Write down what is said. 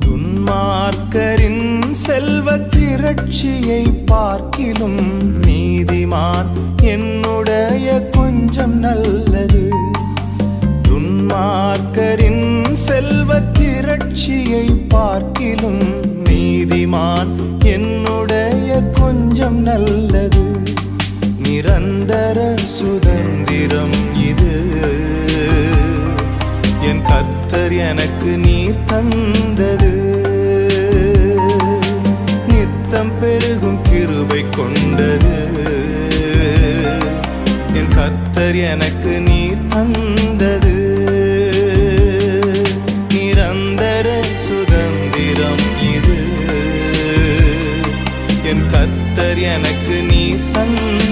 துன்மார்க்கரின் செல்வத் திரட்சியை பார்க்கிலும் நீதிமான் என்னுடைய கொஞ்சம் நல்லது. துன்மார்க்கரின் செல்வத் திரட்சியை பார்க்கிலும் நீதிமான் என்னுடைய கொஞ்சம் நல்லது. நிரந்தர சுதந்திரம் இது என் கர்த்தர் எனக்கு நீர் தந்தது. நித்தம் பெருகும் கிருபை கொண்டது என் கர்த்தர் எனக்கு நீர் தந்தது. நிரந்தர சுதந்திரம் இது என் கர்த்தர் எனக்கு நீர் தந்தது.